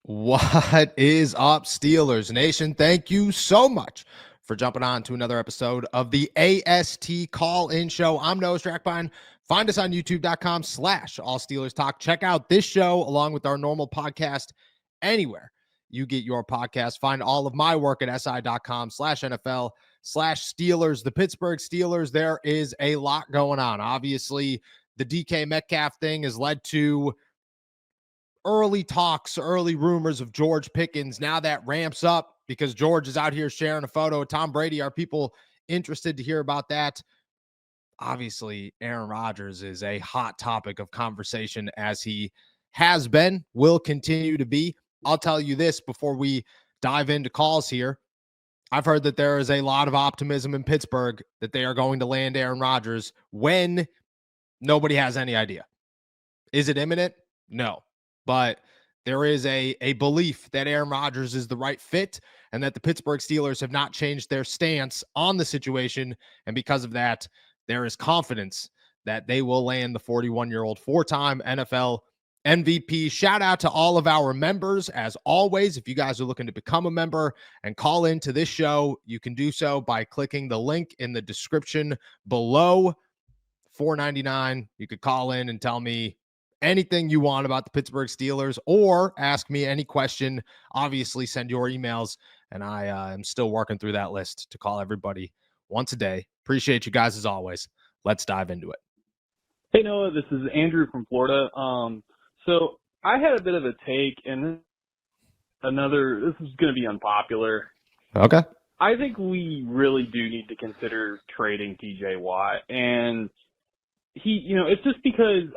What is up, Steelers Nation? Thank you so much for jumping on to another episode of the AST Call-In Show. I'm Noah Strackbine. Find us on youtube.com/All Steelers Talk. Check out this show along with our normal podcast anywhere you get your podcast. Find all of my work at si.com/NFL/Steelers. The Pittsburgh Steelers, there is a lot going on. Obviously, the DK Metcalf thing has led to early talks, early rumors of George Pickens. Now that ramps up because George is out here sharing a photo of Tom Brady. Are people interested to hear about that? Obviously, Aaron Rodgers is a hot topic of conversation, as he has been, will continue to be. I'll tell you this before we dive into calls here. I've heard that there is a lot of optimism in Pittsburgh that they are going to land Aaron Rodgers when nobody has any idea. Is it imminent? No. But there is a belief that Aaron Rodgers is the right fit and that the Pittsburgh Steelers have not changed their stance on the situation. And because of that, there is confidence that they will land the 41-year-old four-time NFL MVP. Shout out to all of our members. As always, if you guys are looking to become a member and call into this show, you can do so by clicking the link in the description below. $4.99. You could call in and tell me anything you want about the Pittsburgh Steelers or ask me any question. Obviously, send your emails, and I am still working through that list to call everybody once a day. Appreciate you guys as always. Let's dive into it. Hey, Noah, this is Andrew from Florida. So I had a bit of a take, and this is going to be unpopular. Okay. I think we really do need to consider trading TJ Watt. And it's just because,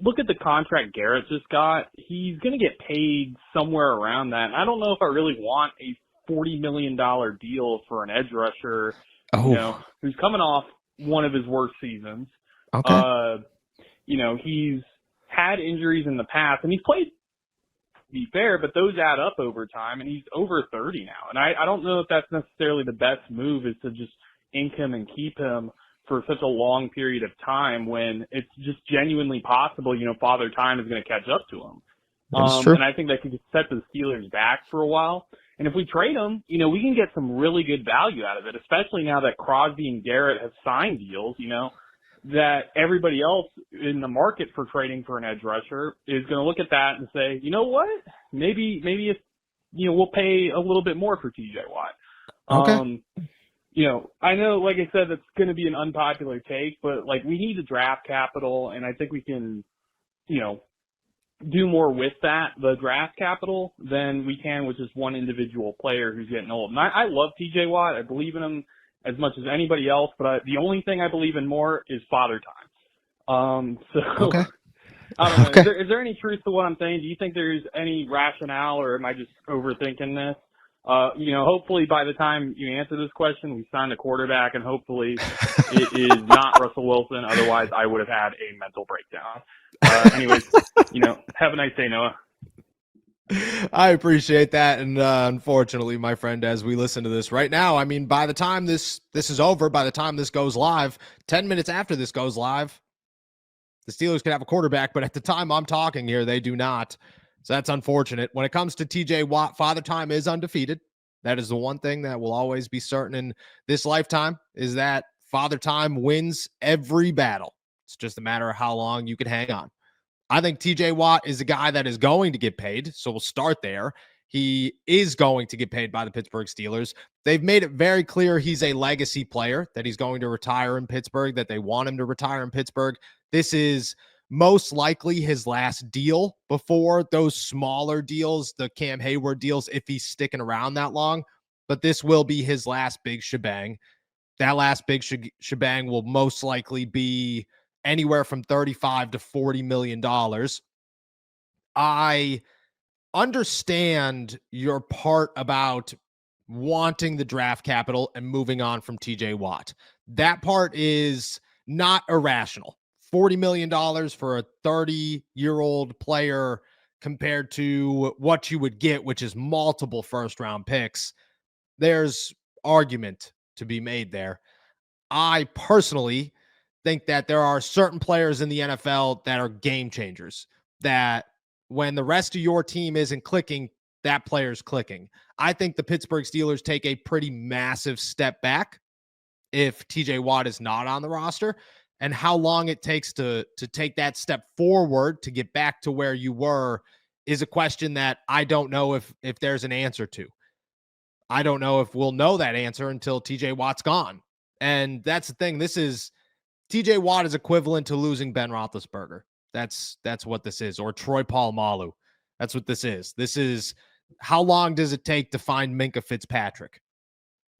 look at the contract Garrett just got. He's going to get paid somewhere around that. And I don't know if I really want a $40 million deal for an edge rusher, who's coming off one of his worst seasons. Okay. He's had injuries in the past, and he's played, to be fair, but those add up over time, and he's over 30 now. And I don't know if that's necessarily the best move, is to just ink him and keep him for such a long period of time when it's just genuinely possible, Father Time is going to catch up to him. That's true. And I think that could set the Steelers back for a while. And if we trade him, we can get some really good value out of it, especially now that Crosby and Garrett have signed deals, that everybody else in the market for trading for an edge rusher is going to look at that and say, you know what, maybe if, we'll pay a little bit more for TJ Watt. Okay. I know, like I said, that's going to be an unpopular take, but we need the draft capital, and I think we can, do more with the draft capital, than we can with just one individual player who's getting old. And I love TJ Watt. I believe in him as much as anybody else, but the only thing I believe in more is Father Time. Okay. I don't know. Okay. Is there any truth to what I'm saying? Do you think there's any rationale, or am I just overthinking this? Hopefully by the time you answer this question, we signed a quarterback, and hopefully it is not Russell Wilson. Otherwise, I would have had a mental breakdown. Anyways, have a nice day, Noah. I appreciate that. And unfortunately, my friend, as we listen to this right now, by the time this is over, by the time this goes live, 10 minutes after this goes live, the Steelers could have a quarterback, but at the time I'm talking here, they do not. So that's unfortunate. When it comes to TJ Watt, Father Time is undefeated. That is the one thing that will always be certain in this lifetime, is that Father Time wins every battle. It's just a matter of how long you can hang on. I think TJ Watt is a guy that is going to get paid, so we'll start there. He is going to get paid by the Pittsburgh Steelers. They've made it very clear he's a legacy player, that he's going to retire in Pittsburgh, that they want him to retire in Pittsburgh. This is most likely his last deal before those smaller deals, the Cam Hayward deals, if he's sticking around that long. But this will be his last big shebang. That last big shebang will most likely be anywhere from $35 to $40 million. I understand your part about wanting the draft capital and moving on from TJ Watt. That part is not irrational. $40 million for a 30-year-old player compared to what you would get, which is multiple first-round picks. There's argument to be made there. I personally think that there are certain players in the NFL that are game changers, that when the rest of your team isn't clicking, that player's clicking. I think the Pittsburgh Steelers take a pretty massive step back if TJ Watt is not on the roster, and how long it takes to take that step forward to get back to where you were is a question that I don't know if there's an answer to. I don't know if we'll know that answer until TJ Watt's gone. And that's the thing. This is TJ Watt is equivalent to losing Ben Roethlisberger. That's what this is, or Troy Polamalu. That's what this is. This is how long does it take to find Minkah Fitzpatrick?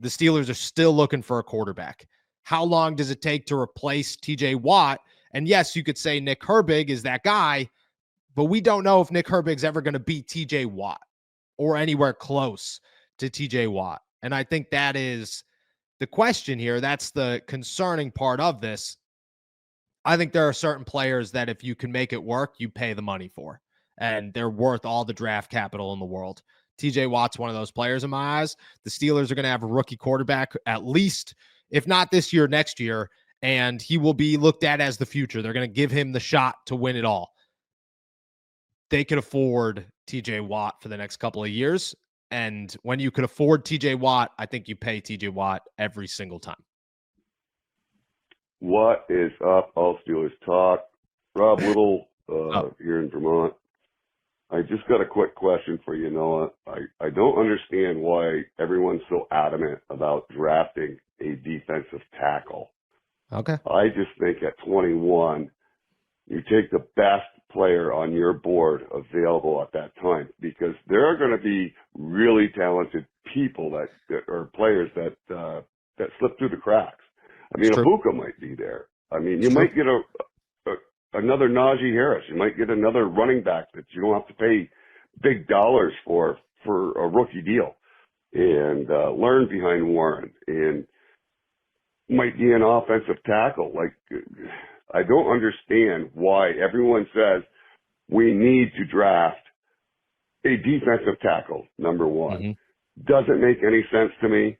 The Steelers are still looking for a quarterback. How long does it take to replace TJ Watt? And yes, you could say Nick Herbig is that guy, but we don't know if Nick Herbig's ever going to beat TJ Watt or anywhere close to TJ Watt. And I think that is the question here. That's the concerning part of this. I think there are certain players that if you can make it work, you pay the money for, and they're worth all the draft capital in the world. TJ Watt's one of those players in my eyes. The Steelers are going to have a rookie quarterback at least, if not this year, next year, and he will be looked at as the future. They're going to give him the shot to win it all. They could afford TJ Watt for the next couple of years, and when you could afford TJ Watt, I think you pay TJ Watt every single time. What is up, All Steelers Talk? Rob Little here in Vermont. I just got a quick question for you, Noah. I don't understand why everyone's so adamant about drafting a defensive tackle. Okay. I just think at 21, you take the best player on your board available at that time, because there are going to be really talented people that or players that slip through the cracks. I mean, Ibuka might be there. I mean, you might get another Najee Harris. You might get another running back that you don't have to pay big dollars for a rookie deal, and learn behind Warren, and might be an offensive tackle. Like, I don't understand why everyone says we need to draft a defensive tackle, number one. Mm-hmm. Doesn't make any sense to me.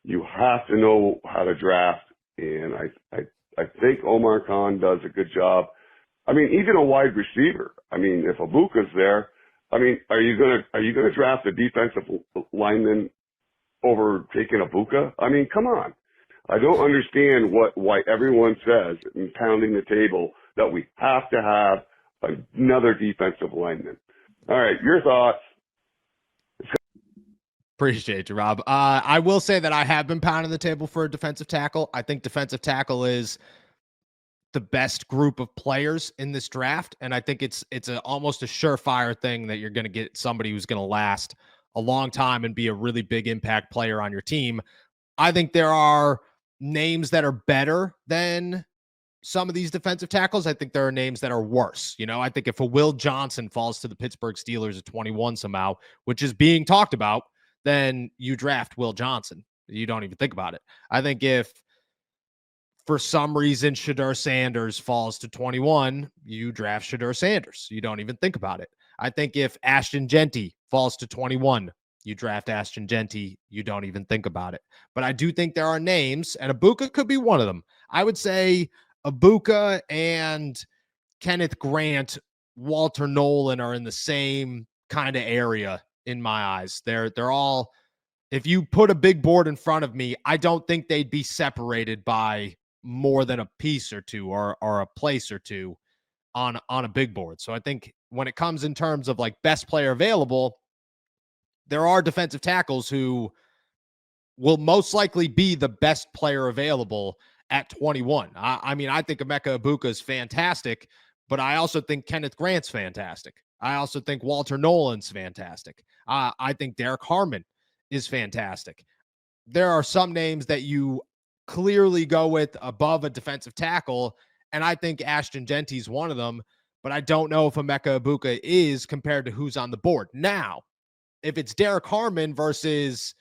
You have to know how to draft. And I think Omar Khan does a good job. I mean, even a wide receiver. I mean, if Ibuka's there, I mean, are you gonna draft a defensive lineman over taking Ibuka? I mean, come on. I don't understand why everyone says, and pounding the table, that we have to have another defensive lineman. All right, your thoughts. Appreciate you, Rob. I will say that I have been pounding the table for a defensive tackle. I think defensive tackle is the best group of players in this draft, and I think it's almost a surefire thing that you're going to get somebody who's going to last a long time and be a really big impact player on your team. I think there are names that are better than some of these defensive tackles. I think there are names that are worse. You know, I think if a Will Johnson falls to the Pittsburgh Steelers at 21 somehow, which is being talked about, then you draft Will Johnson. You don't even think about it. I think if for some reason Shedeur Sanders falls to 21, you draft Shedeur Sanders. You don't even think about it. I think if Ashton Genty falls to 21, you draft Ashton Genty. You don't even think about it. But I do think there are names, and Ibuka could be one of them. I would say Ibuka and Kenneth Grant, Walter Nolan are in the same kind of area in my eyes. They're all, if you put a big board in front of me, I don't think they'd be separated by more than a piece or two or a place or two on a big board. So I think when it comes in terms of like best player available, there are defensive tackles who will most likely be the best player available at 21. I mean, I think Emeka Ibuka is fantastic, but I also think Kenneth Grant's fantastic. I also think Walter Nolan's fantastic. I think Derek Harmon is fantastic. There are some names that you clearly go with above a defensive tackle, and I think Ashton Genty's one of them, but I don't know if Emeka Ibuka is compared to who's on the board. Now, if it's Derek Harmon versus,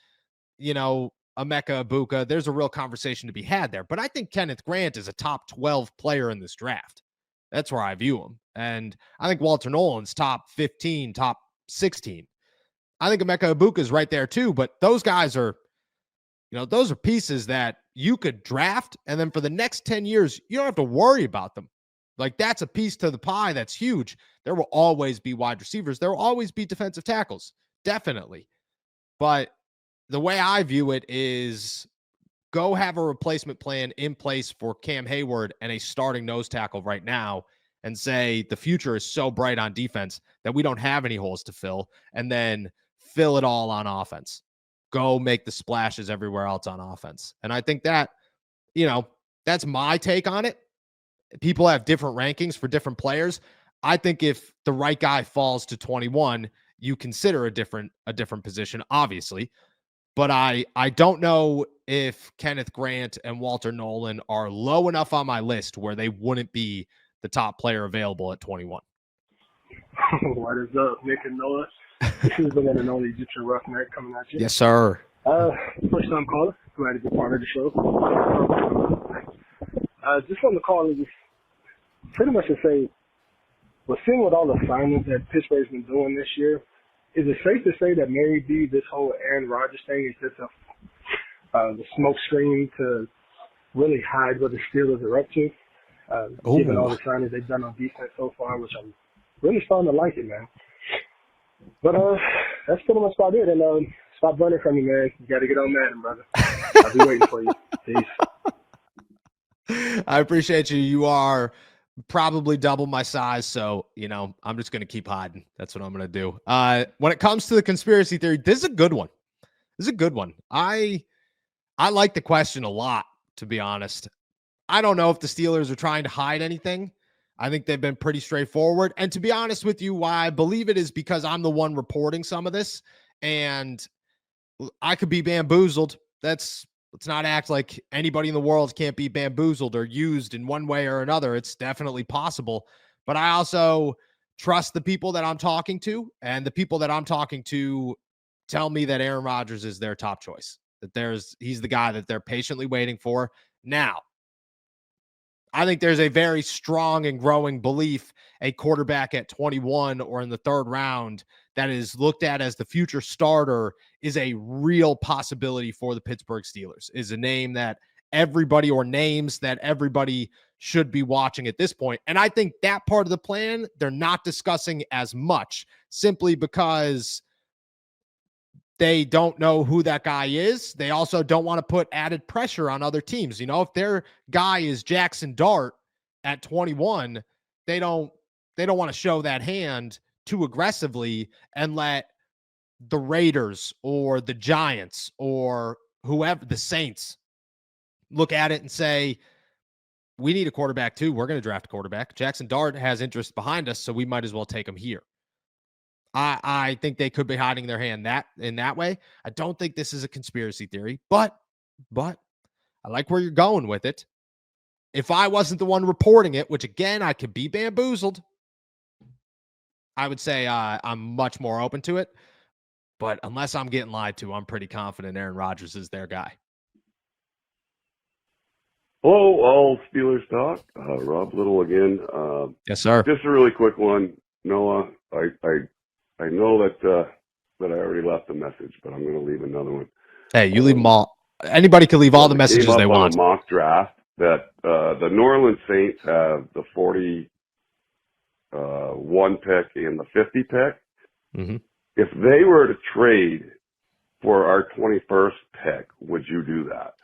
you know, Emeka Ibuka, there's a real conversation to be had there. But I think Kenneth Grant is a top 12 player in this draft. That's where I view him. And I think Walter Nolan's top 15, top 16. I think Emeka Ibuka is right there too, but those guys are, you know, those are pieces that you could draft, and then for the next 10 years, you don't have to worry about them. Like, that's a piece to the pie that's huge. There will always be wide receivers. There will always be defensive tackles, definitely. But the way I view it is go have a replacement plan in place for Cam Hayward and a starting nose tackle right now and say the future is so bright on defense that we don't have any holes to fill, and then fill it all on offense. Go make the splashes everywhere else on offense. And I think that, that's my take on it. People have different rankings for different players. I think if the right guy falls to 21, you consider a different position, obviously. But I don't know if Kenneth Grant and Walter Nolan are low enough on my list where they wouldn't be the top player available at 21. What is up, Nick and Noah? This is the one and only Egyptian Roughneck coming at you. Yes, sir. First time caller. Glad to be part of the show. Just on the call and just pretty much to say, we're seeing with all the signings that Pittsburgh's been doing this year, is it safe to say that maybe this whole Aaron Rodgers thing is just the smoke screen to really hide what the Steelers are up to? Given all the signings they've done on defense so far, which I'm really starting to like it, man. But that's pretty much about it. And stop running from me, man. You got to get on Madden, brother. I'll be waiting for you. Peace. I appreciate you. You are probably double my size, so I'm just going to keep hiding. That's what I'm going to do. When it comes to the conspiracy theory, this is a good one. I like the question a lot, to be honest. I don't know if the Steelers are trying to hide anything. I think they've been pretty straightforward. And to be honest with you, why I believe it is because I'm the one reporting some of this, and I could be bamboozled. Let's not act like anybody in the world can't be bamboozled or used in one way or another. It's definitely possible. But I also trust the people that I'm talking to, and the people that I'm talking to tell me that Aaron Rodgers is their top choice, that he's the guy that they're patiently waiting for. Now, I think there's a very strong and growing belief a quarterback at 21 or in the third round that is looked at as the future starter is a real possibility for the Pittsburgh Steelers, is a name that names that everybody should be watching at this point. And I think that part of the plan, they're not discussing as much simply because they don't know who that guy is. They also don't want to put added pressure on other teams. If their guy is Jackson Dart at 21, they don't want to show that hand too aggressively and let the Raiders or the Giants or whoever, the Saints, look at it and say, we need a quarterback too. We're going to draft a quarterback. Jackson Dart has interest behind us, so we might as well take him here. I think they could be hiding their hand in that way. I don't think this is a conspiracy theory, but I like where you're going with it. If I wasn't the one reporting it, which again, I could be bamboozled, I would say I'm much more open to it. But unless I'm getting lied to, I'm pretty confident Aaron Rodgers is their guy. Hello, all Steelers talk. Rob Little again. Yes, sir. Just a really quick one, Noah. I know that I already left a message, but I'm going to leave another one. Hey, you leave them all. Anybody can leave all the messages they want. On a mock draft that the New Orleans Saints have the 41 pick and the 50 pick. Mm-hmm. If they were to trade for our 21st pick, would you do that?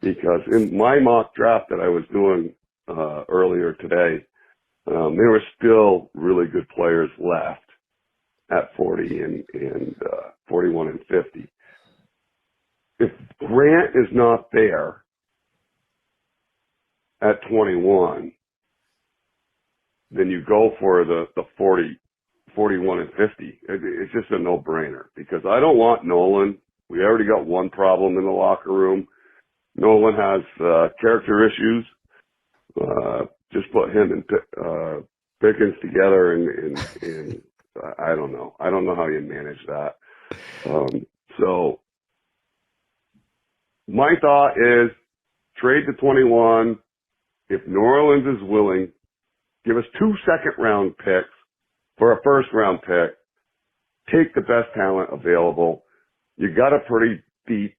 Because in my mock draft that I was doing earlier today, there were still really good players left at 40 and 41 and 50. If Grant is not there at 21, then you go for the 40, 41 and 50. It's just a no-brainer because I don't want Nolan. We already got one problem in the locker room. Nolan has character issues. Just put him and Pickens together and I don't know. I don't know how you manage that. So my thought is trade to 21. If New Orleans is willing, give us 2 second-round picks for a first-round pick. Take the best talent available. You got a pretty deep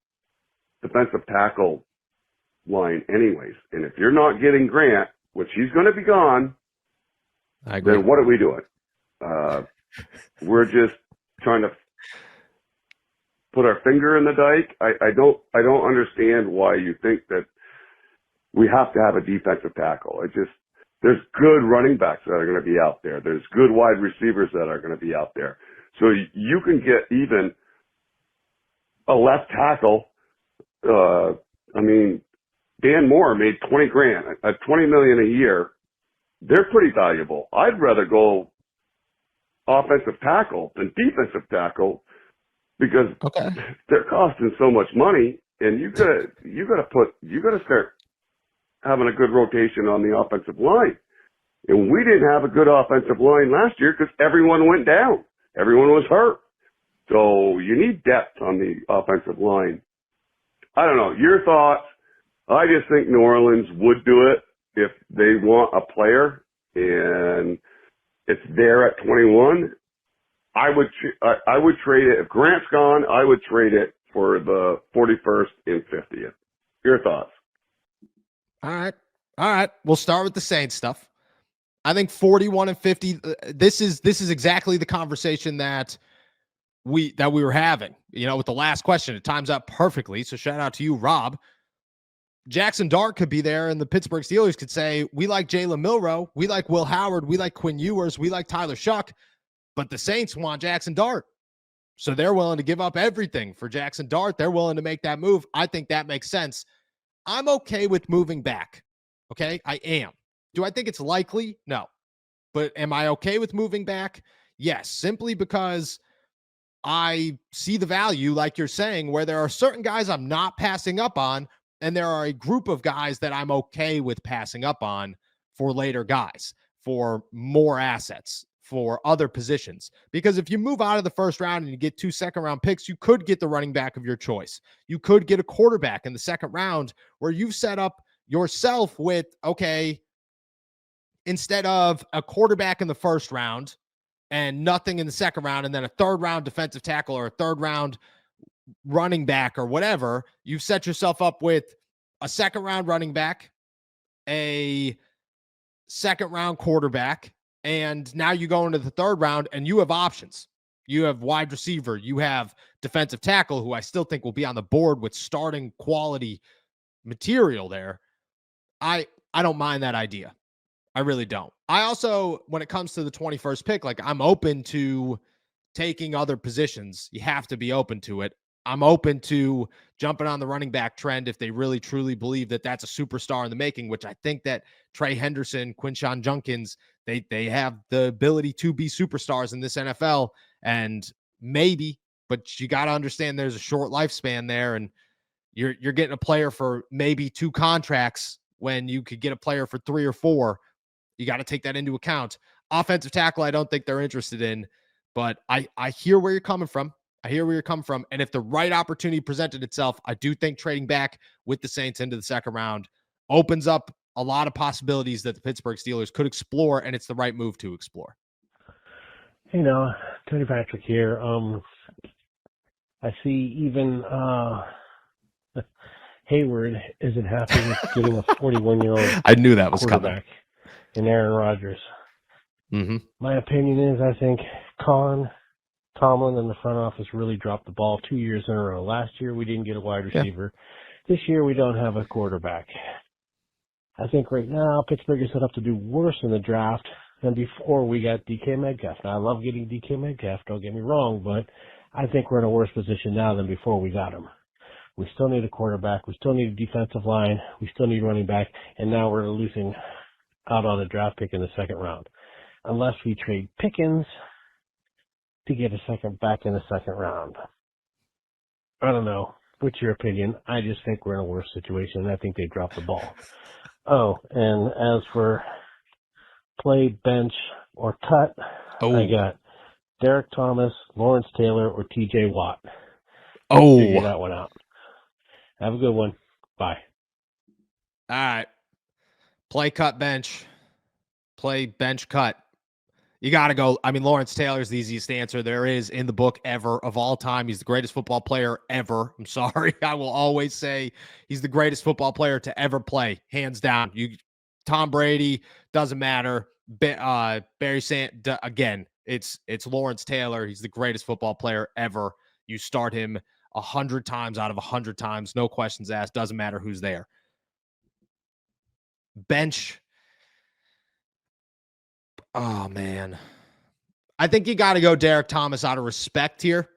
defensive tackle line anyways. And if you're not getting Grant, which he's going to be gone, I agree. then what are we doing? We're just trying to put our finger in the dike. I don't understand why you think that we have to have a defensive tackle. There's good running backs that are going to be out there. There's good wide receivers that are going to be out there. So you can get even a left tackle. I mean, Dan Moore made $20,000 at $20 million a year. They're pretty valuable. I'd rather go offensive tackle than defensive tackle because they're costing so much money, and you gotta start having a good rotation on the offensive line. And we didn't have a good offensive line last year because everyone went down. Everyone was hurt. So you need depth on the offensive line. I don't know. Your thoughts? I just think New Orleans would do it if they want a player and it's there at 21. I would trade it. If Grant's gone, I would trade it for the 41st and 50th. Your thoughts? All right. We'll start with the Saints stuff. I think 41 and 50. This is exactly the conversation that we were having. With the last question, it times out perfectly. So shout out to you, Rob. Jackson Dart could be there, and the Pittsburgh Steelers could say, we like Jalen Milroe, we like Will Howard, we like Quinn Ewers, we like Tyler Shuck, but the Saints want Jackson Dart. So they're willing to give up everything for Jackson Dart. They're willing to make that move. I think that makes sense. I'm okay with moving back. Okay, I am. Do I think it's likely? No. But am I okay with moving back? Yes, simply because I see the value, like you're saying, where there are certain guys I'm not passing up on, and there are a group of guys that I'm okay with passing up on for later guys, for more assets, for other positions. Because if you move out of the first round and you get 2 second-round picks, you could get the running back of your choice. You could get a quarterback in the second round where you've set up yourself with, okay, instead of a quarterback in the first round and nothing in the second round, and then a third round defensive tackle or a third round running back or whatever, you've set yourself up with a second round running back, a second round quarterback, and now you go into the third round and you have options. You have wide receiver, you have defensive tackle, who I still think will be on the board with starting quality material there. I don't mind that idea. I really don't. I also, when it comes to the 21st pick, I'm open to taking other positions. You have to be open to it. I'm open to jumping on the running back trend if they really truly believe that that's a superstar in the making, which I think that Trey Henderson, Quinshon Judkins, they have the ability to be superstars in this NFL, and maybe, but you got to understand there's a short lifespan there, and you're getting a player for maybe 2 contracts when you could get a player for 3 or 4. You got to take that into account. Offensive tackle, I don't think they're interested in, but I hear where you're coming from. And if the right opportunity presented itself, I do think trading back with the Saints into the second round opens up a lot of possibilities that the Pittsburgh Steelers could explore, and it's the right move to explore. Tony Patrick here. I see even Hayward isn't happy with getting a 41-year-old I knew that was quarterback in Aaron Rodgers. Mm-hmm. My opinion is I think Tomlin and the front office really dropped the ball 2 years in a row. Last year, we didn't get a wide receiver. Yeah. This year, we don't have a quarterback. I think right now, Pittsburgh is set up to do worse in the draft than before we got DK Metcalf. Now, I love getting DK Metcalf, don't get me wrong, but I think we're in a worse position now than before we got him. We still need a quarterback. We still need a defensive line. We still need running back. And now we're losing out on a draft pick in the second round. Unless we trade Pickens to get a second back in the second round. I don't know. What's your opinion? I just think we're in a worse situation. I think they dropped the ball. Oh, and as for play, bench, or cut, I got Derek Thomas, Lawrence Taylor, or TJ Watt. Figure that one out. Have a good one. Bye. All right. Play, cut, bench. Play, bench, cut. You got to go. I mean, Lawrence Taylor is the easiest answer there is in the book ever of all time. He's the greatest football player ever. I'm sorry. I will always say he's the greatest football player to ever play, hands down. You Tom Brady, doesn't matter. Barry again, it's Lawrence Taylor. He's the greatest football player ever. You start him 100 times out of 100 times, no questions asked. Doesn't matter who's there. Bench. Oh, man. I think you got to go Derek Thomas out of respect here.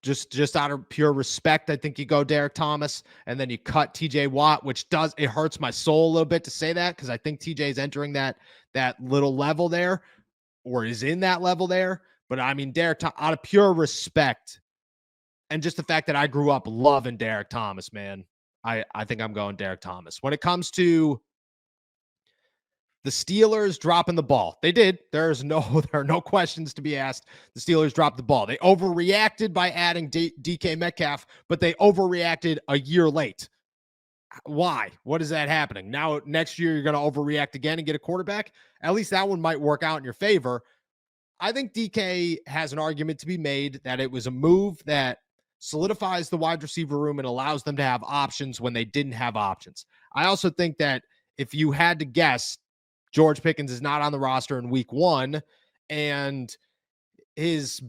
Just out of pure respect, I think you go Derek Thomas, and then you cut TJ Watt, which it hurts my soul a little bit to say that, because I think TJ is entering that little level there, or is in that level there. But I mean, Derek, out of pure respect, and just the fact that I grew up loving Derek Thomas, man, I think I'm going Derek Thomas. When it comes to the Steelers dropping the ball, they did. There are no questions to be asked. The Steelers dropped the ball. They overreacted by adding DK Metcalf, but they overreacted a year late. Why? What is that happening? Now, next year, you're going to overreact again and get a quarterback? At least that one might work out in your favor. I think DK has an argument to be made that it was a move that solidifies the wide receiver room and allows them to have options when they didn't have options. I also think that if you had to guess, George Pickens is not on the roster in week 1, and his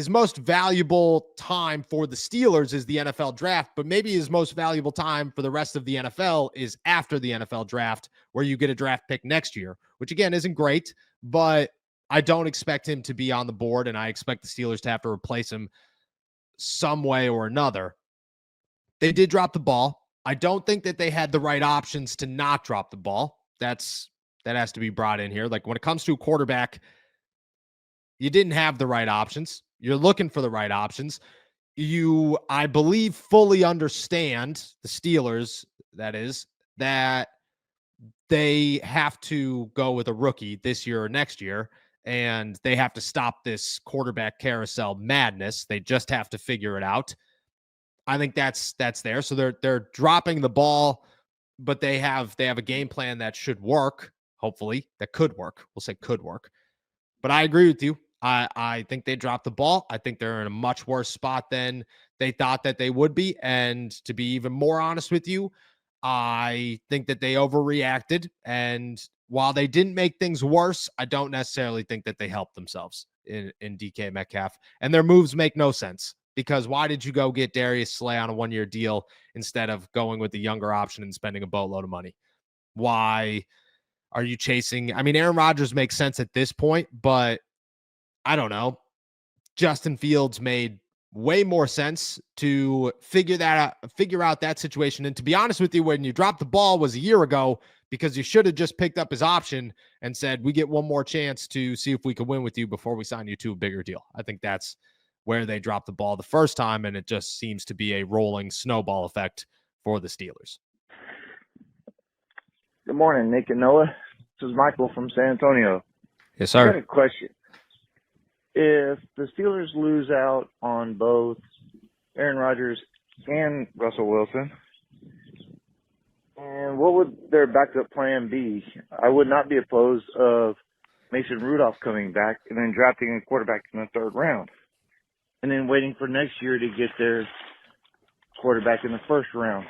most valuable time for the Steelers is the NFL draft, but maybe his most valuable time for the rest of the NFL is after the NFL draft, where you get a draft pick next year, which again isn't great, but I don't expect him to be on the board, and I expect the Steelers to have to replace him some way or another. They did drop the ball. I don't think that they had the right options to not drop the ball. That has to be brought in here. Like, when it comes to a quarterback, you didn't have the right options. You're looking for the right options. You, I believe, fully understand, the Steelers, that is, that they have to go with a rookie this year or next year, and they have to stop this quarterback carousel madness. They just have to figure it out. I think that's there. So they're dropping the ball, but they have a game plan that should work. Hopefully, that could work. We'll say could work. But I agree with you. I think they dropped the ball. I think they're in a much worse spot than they thought that they would be. And to be even more honest with you, I think that they overreacted. And while they didn't make things worse, I don't necessarily think that they helped themselves in DK Metcalf. And their moves make no sense, because why did you go get Darius Slay on a 1-year deal instead of going with the younger option and spending a boatload of money? Why are you chasing? I mean, Aaron Rodgers makes sense at this point, but I don't know. Justin Fields made way more sense to figure out that situation. And to be honest with you, when you dropped the ball was a year ago, because you should have just picked up his option and said, we get one more chance to see if we can win with you before we sign you to a bigger deal. I think that's where they dropped the ball the first time, and it just seems to be a rolling snowball effect for the Steelers. Good morning, Nick and Noah. This is Michael from San Antonio. Yes, sir. I got a question. If the Steelers lose out on both Aaron Rodgers and Russell Wilson, and what would their backup plan be? I would not be opposed of Mason Rudolph coming back and then drafting a quarterback in the 3rd round, and then waiting for next year to get their quarterback in the 1st round.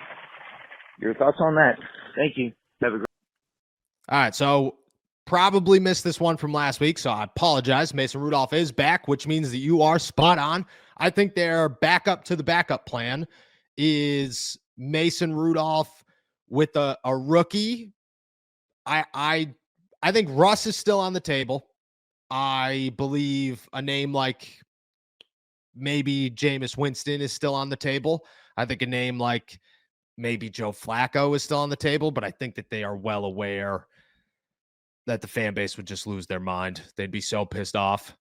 Your thoughts on that? Thank you. Have a great. All right, so probably missed this one from last week, so I apologize. Mason Rudolph is back, which means that you are spot on. I think their backup to the backup plan is Mason Rudolph with a rookie. I think Russ is still on the table. I believe a name like maybe Jameis Winston is still on the table. I think a name like maybe Joe Flacco is still on the table, but I think that they are well aware that the fan base would just lose their mind. They'd be so pissed off.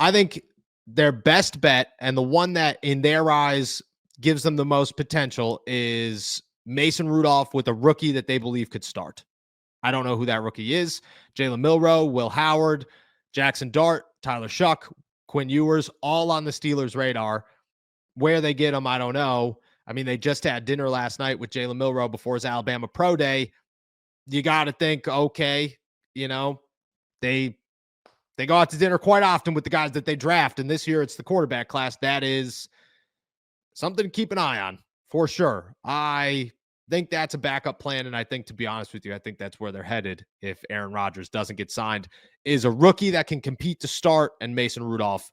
I think their best bet, and the one that in their eyes gives them the most potential, is Mason Rudolph with a rookie that they believe could start. I don't know who that rookie is. Jalen Milroe, Will Howard, Jackson Dart, Tyler Shuck, Quinn Ewers, all on the Steelers' radar. Where they get them, I don't know. I mean, they just had dinner last night with Jalen Milroe before his Alabama Pro Day. You got to think, okay, they go out to dinner quite often with the guys that they draft, and this year it's the quarterback class. That is something to keep an eye on for sure. I think that's a backup plan. And I think, to be honest with you, I think that's where they're headed if Aaron Rodgers doesn't get signed, is a rookie that can compete to start, and Mason Rudolph,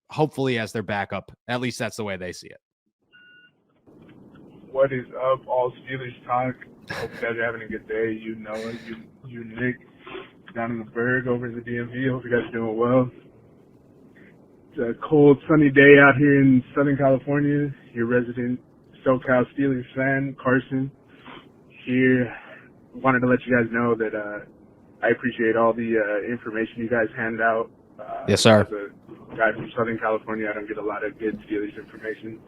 hopefully, as their backup. At least that's the way they see it. What is up, all Steelers talk? Hope you guys are having a good day. You know it. You Nick, down in the Berg over in the DMV. Hope you guys are doing well. It's a cold, sunny day out here in Southern California. Your resident SoCal Steelers fan, Carson, here. Wanted to let you guys know that I appreciate all the information you guys hand out. Yes, sir. As a guy from Southern California, I don't get a lot of good Steelers information.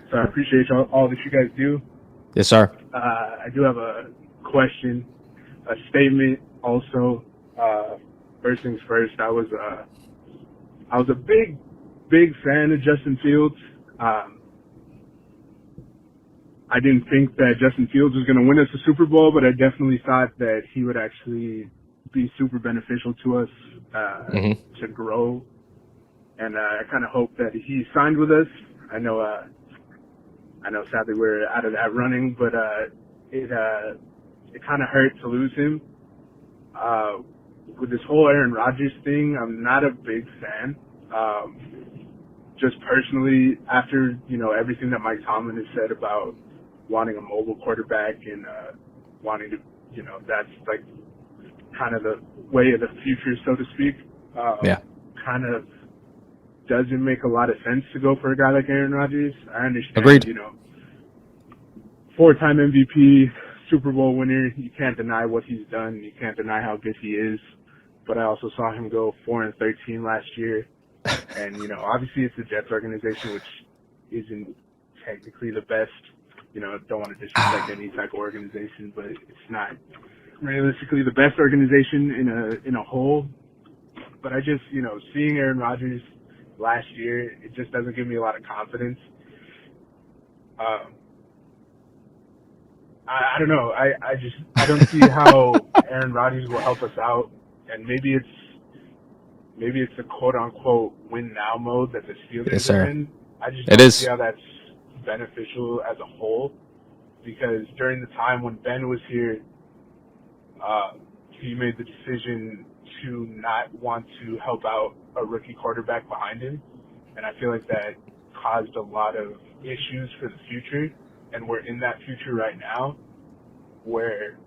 So I appreciate all that you guys do. Yes, sir. I do have a question, a statement also. First things first, I was a big fan of Justin Fields. I didn't think that Justin Fields was going to win us a Super Bowl, but I definitely thought that he would actually be super beneficial to us to grow. And I kind of hope that he signed with us. I know sadly we're out of that running, but it kind of hurt to lose him. With this whole Aaron Rodgers thing, I'm not a big fan. Just personally, after, everything that Mike Tomlin has said about wanting a mobile quarterback and wanting to, that's like kind of the way of the future, so to speak. Kind of doesn't make a lot of sense to go for a guy like Aaron Rodgers. I understand, Agreed. 4-time MVP, Super Bowl winner. You can't deny what he's done. You can't deny how good he is. But I also saw him go 4-13 last year. And, obviously it's the Jets organization, which isn't technically the best. Don't want to disrespect any type of organization, but it's not realistically the best organization in a whole. But I just, seeing Aaron Rodgers last year, it just doesn't give me a lot of confidence. I don't know. I don't see how Aaron Rodgers will help us out. And maybe it's the quote unquote win now mode that the Steelers are in. I just don't see how that's beneficial as a whole, because during the time when Ben was here, he made the decision to not want to help out a rookie quarterback behind him. And I feel like that caused a lot of issues for the future. And we're in that future right now where,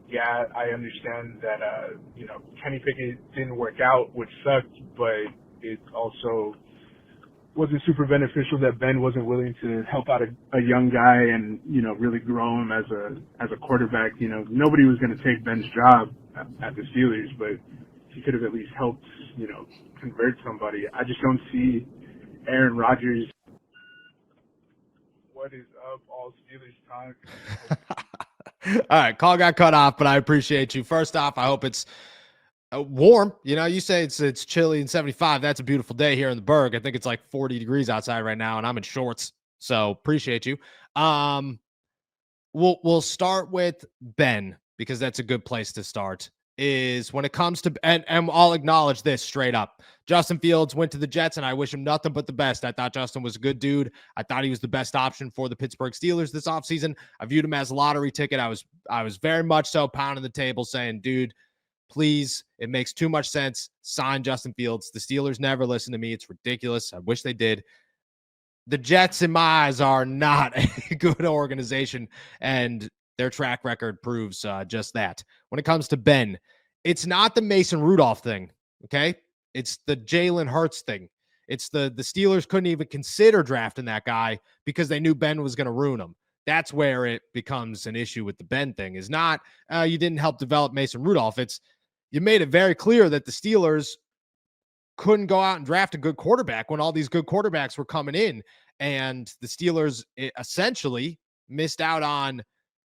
yeah, I understand that, Kenny Pickett didn't work out, which sucked, but it also wasn't super beneficial that Ben wasn't willing to help out a young guy and, really grow him as a quarterback. Nobody was going to take Ben's job at the Steelers, but he could have at least helped, convert somebody. I just don't see Aaron Rodgers. What is up, all Steelers talk? All right, call got cut off, but I appreciate you. First off, I hope it's warm. You say it's chilly and 75. That's a beautiful day here in the Berg. I think it's like 40 degrees outside right now, and I'm in shorts. So appreciate you. We'll start with Ben, because that's a good place to start. Is when it comes to, and I'll acknowledge this straight up. Justin Fields went to the Jets, and I wish him nothing but the best. I thought Justin was a good dude. I thought he was the best option for the Pittsburgh Steelers this offseason. I viewed him as a lottery ticket. I was very much so pounding the table saying, dude, please, it makes too much sense. Sign Justin Fields. The Steelers never listen to me. It's ridiculous. I wish they did. The Jets, in my eyes, are not a good organization, and their track record proves just that. When it comes to Ben, it's not the Mason Rudolph thing, okay? It's the Jalen Hurts thing. It's the Steelers couldn't even consider drafting that guy because they knew Ben was going to ruin them. That's where it becomes an issue with the Ben thing, is not you didn't help develop Mason Rudolph. It's you made it very clear that the Steelers couldn't go out and draft a good quarterback when all these good quarterbacks were coming in. And the Steelers essentially missed out on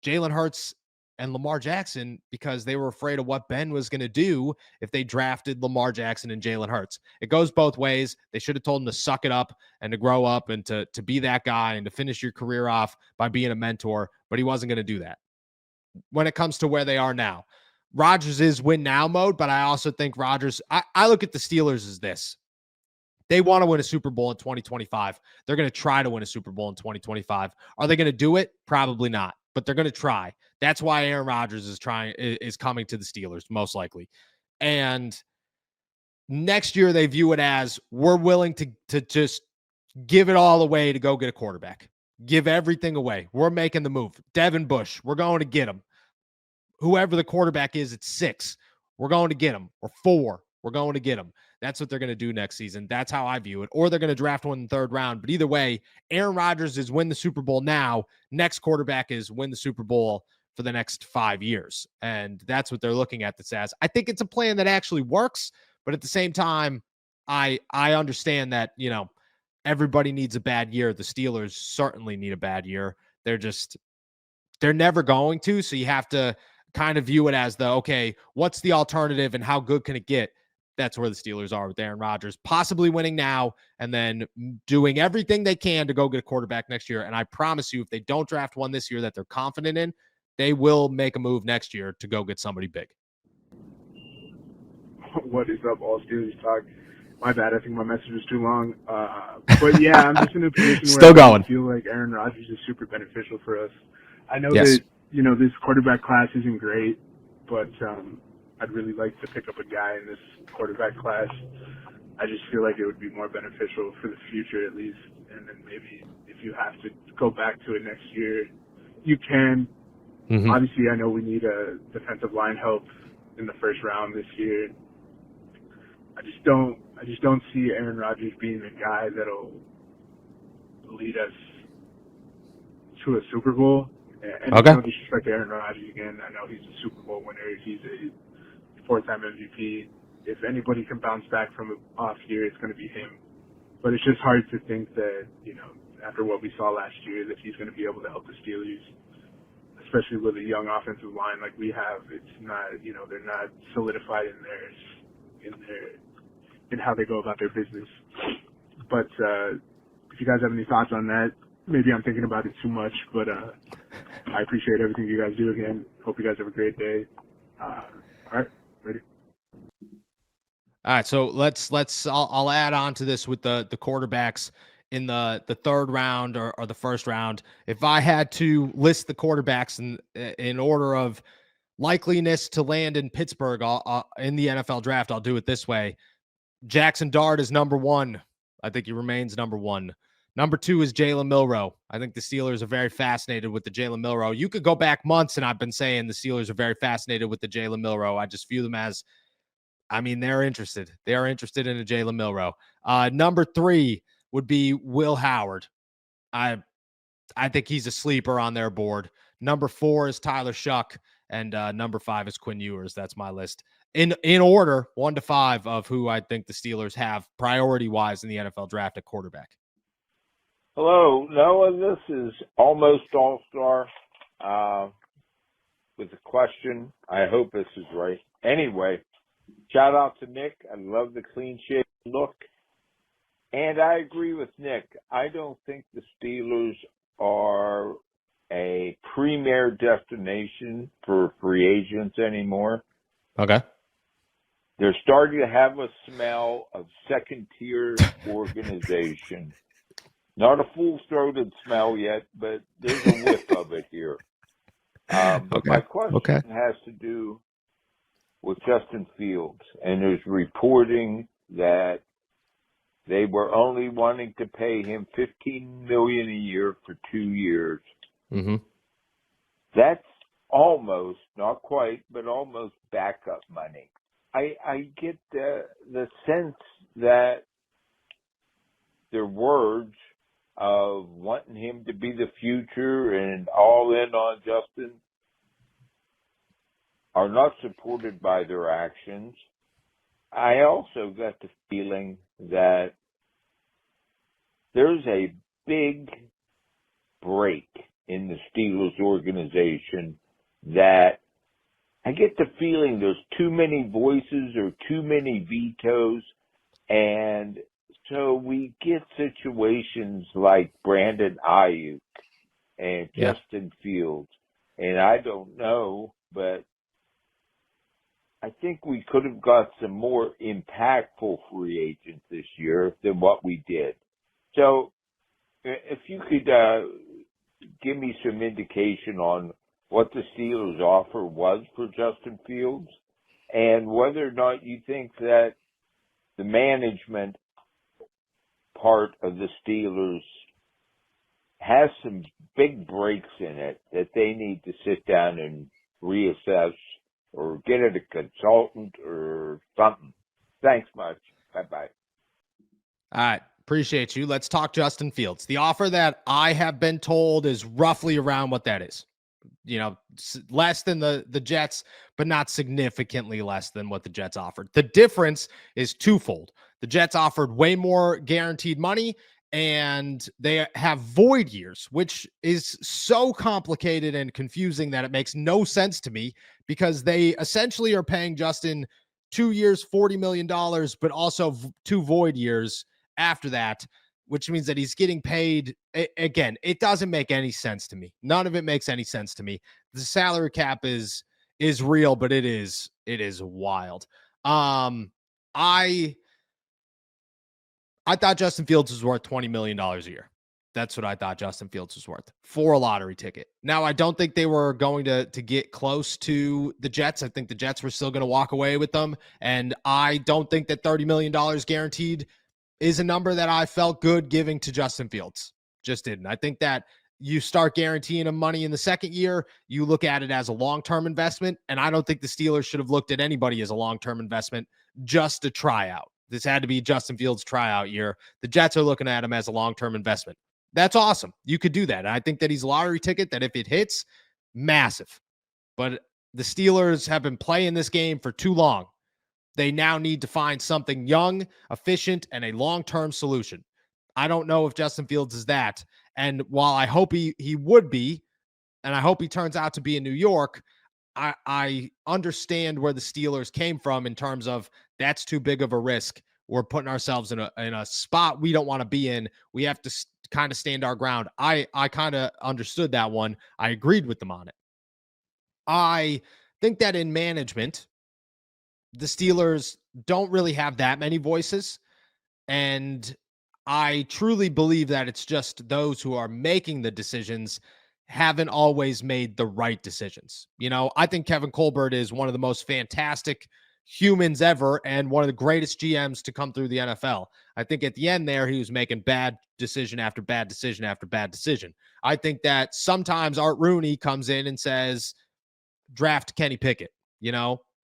Jalen Hurts and Lamar Jackson because they were afraid of what Ben was going to do if they drafted Lamar Jackson and Jalen Hurts. It goes both ways. They should have told him to suck it up and to grow up and to be that guy and to finish your career off by being a mentor, but he wasn't going to do that. When it comes to where they are now, Rodgers is win now mode, but I also think Rodgers, I look at the Steelers as this. They want to win a Super Bowl in 2025. They're going to try to win a Super Bowl in 2025. Are they going to do it? Probably not, but they're going to try. That's why Aaron Rodgers is coming to the Steelers, most likely. And next year they view it as we're willing to just give it all away to go get a quarterback. Give everything away. We're making the move. Devin Bush, we're going to get him. Whoever the quarterback is at 6, we're going to get him. Or 4, we're going to get him. That's what they're going to do next season. That's how I view it. Or they're going to draft one in the 3rd round. But either way, Aaron Rodgers is win the Super Bowl now. Next quarterback is win the Super Bowl for the next 5 years. And that's what they're looking at this as. I think it's a plan that actually works. But at the same time, I understand that, everybody needs a bad year. The Steelers certainly need a bad year. They're never going to. So you have to kind of view it as okay, what's the alternative and how good can it get? That's where the Steelers are with Aaron Rodgers, possibly winning now and then doing everything they can to go get a quarterback next year. And I promise you, if they don't draft one this year that they're confident in, they will make a move next year to go get somebody big. What is up, all Steelers talk? My bad, I think my message was too long. But yeah, I'm just in a position Still where going. I feel like Aaron Rodgers is super beneficial for us. I know Yes. that, this quarterback class isn't great, but I'd really like to pick up a guy in this quarterback class. I just feel like it would be more beneficial for the future at least. And then maybe if you have to go back to it next year, you can. Mm-hmm. Obviously, I know we need a defensive line help in the 1st round this year. I just don't see Aaron Rodgers being the guy that'll lead us to a Super Bowl. And Okay. no disrespect to Aaron Rodgers again. I know he's a Super Bowl winner. He's a 4-time MVP. If anybody can bounce back from an off year, it's going to be him. But it's just hard to think that, after what we saw last year, that he's going to be able to help the Steelers, especially with a young offensive line like we have. It's not, they're not solidified in how they go about their business. But if you guys have any thoughts on that, maybe I'm thinking about it too much, but I appreciate everything you guys do again. Hope you guys have a great day. All right, ready? All right, so I'll add on to this with the quarterbacks in the 3rd round or the 1st round. If I had to list the quarterbacks in order of likeliness to land in Pittsburgh in the NFL draft, I'll do it this way. Jackson Dart is number 1. I think he remains number 1. Number 2 is Jalen Milroe. I think the Steelers are very fascinated with the Jalen Milroe. You could go back months, and I've been saying the Steelers are very fascinated with the Jalen Milroe. I just view them as, they're interested. They are interested in a Jalen Milroe. Number 3 would be Will Howard. I think he's a sleeper on their board. Number 4 is Tyler Shuck, and number 5 is Quinn Ewers. That's my list. In order, 1 to 5 of who I think the Steelers have priority-wise in the NFL draft at quarterback. Hello, Noah. This is Almost All-Star with a question. I hope this is right. Anyway, shout out to Nick. I love the clean-shaven look. And I agree with Nick. I don't think the Steelers are a premier destination for free agents anymore. Okay. They're starting to have a smell of second-tier organization. Not a full-throated smell yet, but there's a whiff of it here. But my question has to do with Justin Fields, and there's reporting that they were only wanting to pay him $15 million a year for 2 years. Mm-hmm. That's almost, not quite, but almost backup money. I get the sense that their words of wanting him to be the future and all in on Justin are not supported by their actions. I also got the feeling that there's a big break in the Steelers organization that I get the feeling there's too many voices or too many vetoes, and so we get situations like Brandon Ayuk and Justin Fields. And I don't know, but I think we could have got some more impactful free agents this year than what we did. So if you could give me some indication on what the Steelers' offer was for Justin Fields and whether or not you think that the management part of the Steelers has some big breaks in it that they need to sit down and reassess or get a consultant or something. Thanks much. Bye-bye. All right. Appreciate you. Let's talk Justin Fields. The offer that I have been told is roughly around what that is. Less than the Jets, but not significantly less than what the Jets offered. The difference is twofold. The Jets offered way more guaranteed money, and they have void years, which is so complicated and confusing that it makes no sense to me, because they essentially are paying Justin 2 years, $40 million, but also 2 void years after that, which means that he's getting paid. Again, it doesn't make any sense to me. None of it makes any sense to me. The salary cap is real, but it is wild. I thought Justin Fields was worth $20 million a year. That's what I thought Justin Fields was worth for a lottery ticket. Now, I don't think they were going to get close to the Jets. I think the Jets were still going to walk away with them. And I don't think that $30 million guaranteed is a number that I felt good giving to Justin Fields. Just didn't. I think that you start guaranteeing him money in the second year, you look at it as a long-term investment. And I don't think the Steelers should have looked at anybody as a long-term investment just to try out. This had to be Justin Fields' tryout year. The Jets are looking at him as a long-term investment. That's awesome. You could do that. And I think that he's a lottery ticket that if it hits, massive. But the Steelers have been playing this game for too long. They now need to find something young, efficient, and a long-term solution. I don't know if Justin Fields is that. And while I hope he would be, and I hope he turns out to be in New York, I understand where the Steelers came from in terms of that's too big of a risk. We're putting ourselves in a spot we don't want to be in. We have to kind of stand our ground. I kind of understood that one. I agreed with them on it. I think that in management, the Steelers don't really have that many voices. And I truly believe that it's just those who are making the decisions haven't always made the right decisions. I think Kevin Colbert is one of the most fantastic humans ever and one of the greatest GMs to come through the NFL. I think at the end there, he was making bad decision after bad decision after bad decision. I think that sometimes Art Rooney comes in and says, draft Kenny Pickett,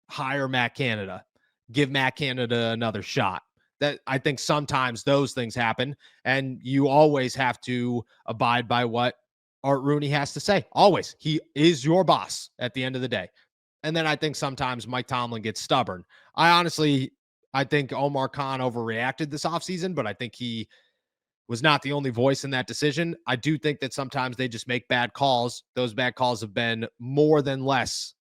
hire Matt Canada, give Matt Canada another shot. That I think sometimes those things happen, and you always have to abide by what Art Rooney has to say. Always. He is your boss at the end of the day. And then I think sometimes Mike Tomlin gets stubborn. I think Omar Khan overreacted this offseason, but I think he was not the only voice in that decision. I do think that sometimes they just make bad calls. Those bad calls have been more than less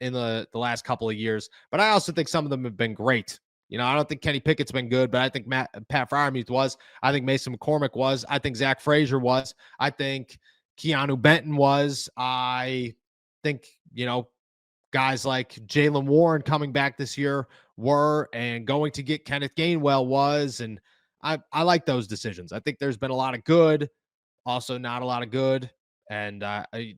in the last couple of years. But I also think some of them have been great. I don't think Kenny Pickett's been good, but I think Pat Freiermuth was. I think Mason McCormick was. I think Zach Frazier was. I think Keanu Benton was. I think, guys like Jaylen Warren coming back this year were, and going to get Kenneth Gainwell was. And I like those decisions. I think there's been a lot of good, also not a lot of good. And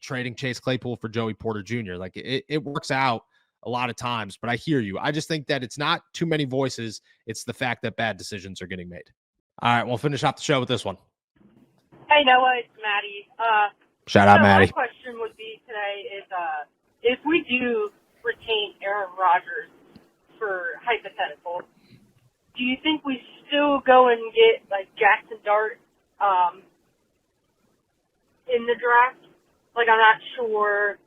trading Chase Claypool for Joey Porter Jr. Like it works out a lot of times, but I hear you. I just think that it's not too many voices. It's the fact that bad decisions are getting made. All right, we'll finish off the show with this one. Hey, Noah, it's Maddie. Shout out, Maddie. My question would be today is, if we do retain Aaron Rodgers for hypothetical, do you think we still go and get like Jackson Dart in the draft? Like, I'm not sure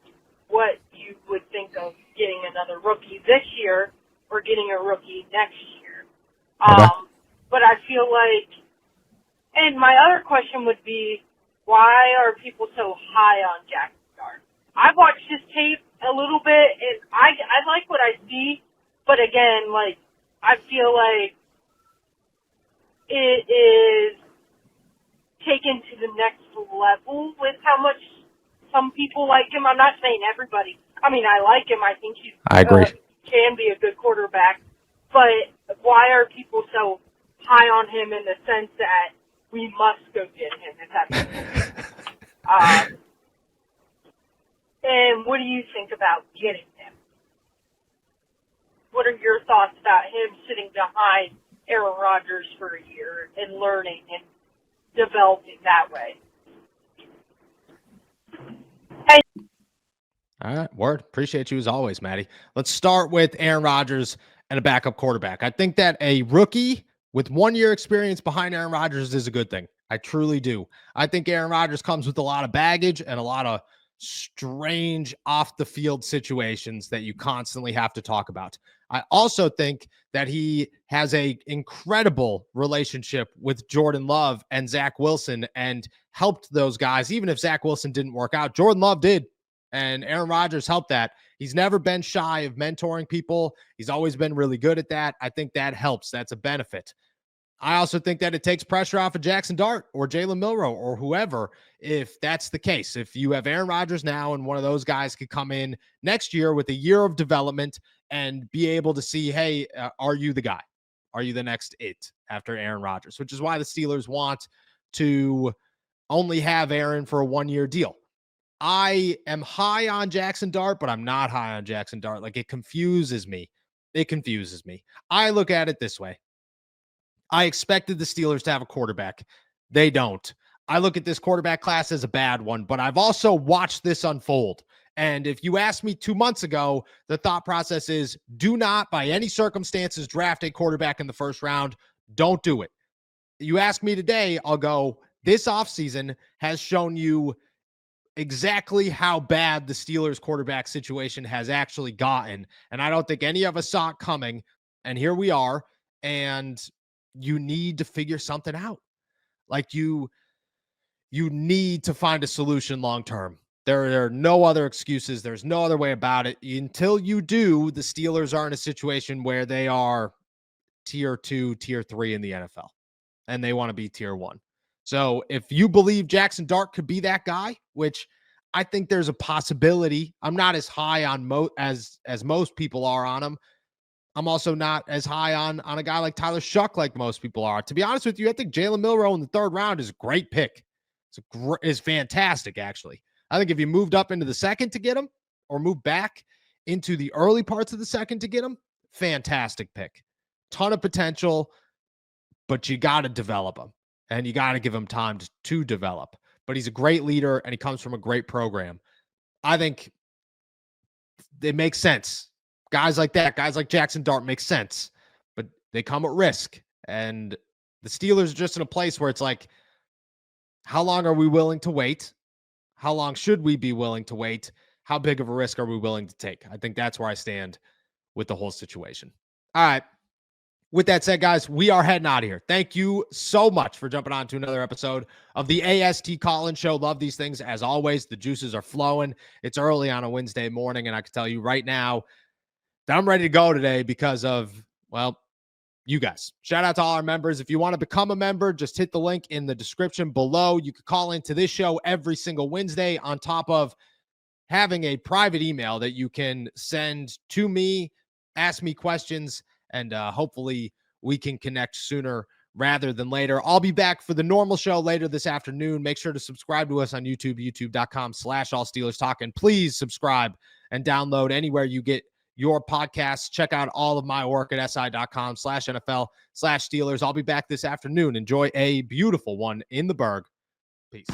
what you would think of getting another rookie this year or getting a rookie next year. But I feel like, and my other question would be, why are people so high on Jackson Dart? I've watched his tape a little bit, and I like what I see, but again, like, I feel like it is taken to the next level with how much some people like him. I'm not saying everybody. I mean, I like him. I think he's can be a good quarterback, but why are people so high on him in the sense that we must go get him, if that makes sense? And what do you think about getting him? What are your thoughts about him sitting behind Aaron Rodgers for a year and learning and developing that way? All right, word. Appreciate you as always, Maddie. Let's start with Aaron Rodgers and a backup quarterback. I think that a rookie with 1 year experience behind Aaron Rodgers is a good thing. I truly do. I think Aaron Rodgers comes with a lot of baggage and a lot of strange off the field situations that you constantly have to talk about. I also think that he has a incredible relationship with Jordan Love and Zach Wilson and helped those guys. Even if Zach Wilson didn't work out, Jordan Love did. And Aaron Rodgers helped that. He's never been shy of mentoring people. He's always been really good at that. I think that helps. That's a benefit. I also think that it takes pressure off of Jackson Dart or Jalen Milroe or whoever, if that's the case. If you have Aaron Rodgers now and one of those guys could come in next year with a year of development and be able to see, hey, are you the guy? Are you the next it after Aaron Rodgers? Which is why the Steelers want to only have Aaron for a 1 year deal. I am high on Jackson Dart, but I'm not high on Jackson Dart. Like, it confuses me. It confuses me. I look at it this way. I expected the Steelers to have a quarterback. They don't. I look at this quarterback class as a bad one, but I've also watched this unfold. And if you asked me 2 months ago, the thought process is do not, by any circumstances, draft a quarterback in the first round. Don't do it. You ask me today, I'll go, this offseason has shown you exactly how bad the Steelers quarterback situation has actually gotten. And I don't think any of us saw it coming. And here we are. And you need to figure something out. Like you need to find a solution long-term. There are no other excuses. There's no other way about it. Until you do, the Steelers are in a situation where they are tier 2, tier 3 in the NFL. And they want to be tier 1. So if you believe Jackson Dart could be that guy, which I think there's a possibility, I'm not as high on as most people are on him. I'm also not as high on a guy like Tyler Shuck like most people are. To be honest with you, I think Jalen Milroe in the third round is a great pick. It's fantastic, actually. I think if you moved up into the second to get him or moved back into the early parts of the second to get him, fantastic pick. Ton of potential, but you got to develop him. And you got to give him time to develop. But he's a great leader, and he comes from a great program. I think it makes sense. Guys like that, guys like Jackson Dart make sense. But they come at risk. And the Steelers are just in a place where it's like, how long are we willing to wait? How long should we be willing to wait? How big of a risk are we willing to take? I think that's where I stand with the whole situation. All right. With that said, guys, we are heading out of here. Thank you so much for jumping on to another episode of the AST Call-In Show. Love these things. As always, the juices are flowing. It's early on a Wednesday morning, and I can tell you right now that I'm ready to go today because of, well, you guys. Shout out to all our members. If you want to become a member, just hit the link in the description below. You can call into this show every single Wednesday on top of having a private email that you can send to me, ask me questions, and hopefully we can connect sooner rather than later. I'll be back for the normal show later this afternoon. Make sure to subscribe to us on YouTube, youtube.com/allsteelerstalk. And please subscribe and download anywhere you get your podcasts. Check out all of my work at si.com/NFL/Steelers. I'll be back this afternoon. Enjoy a beautiful one in the Berg. Peace.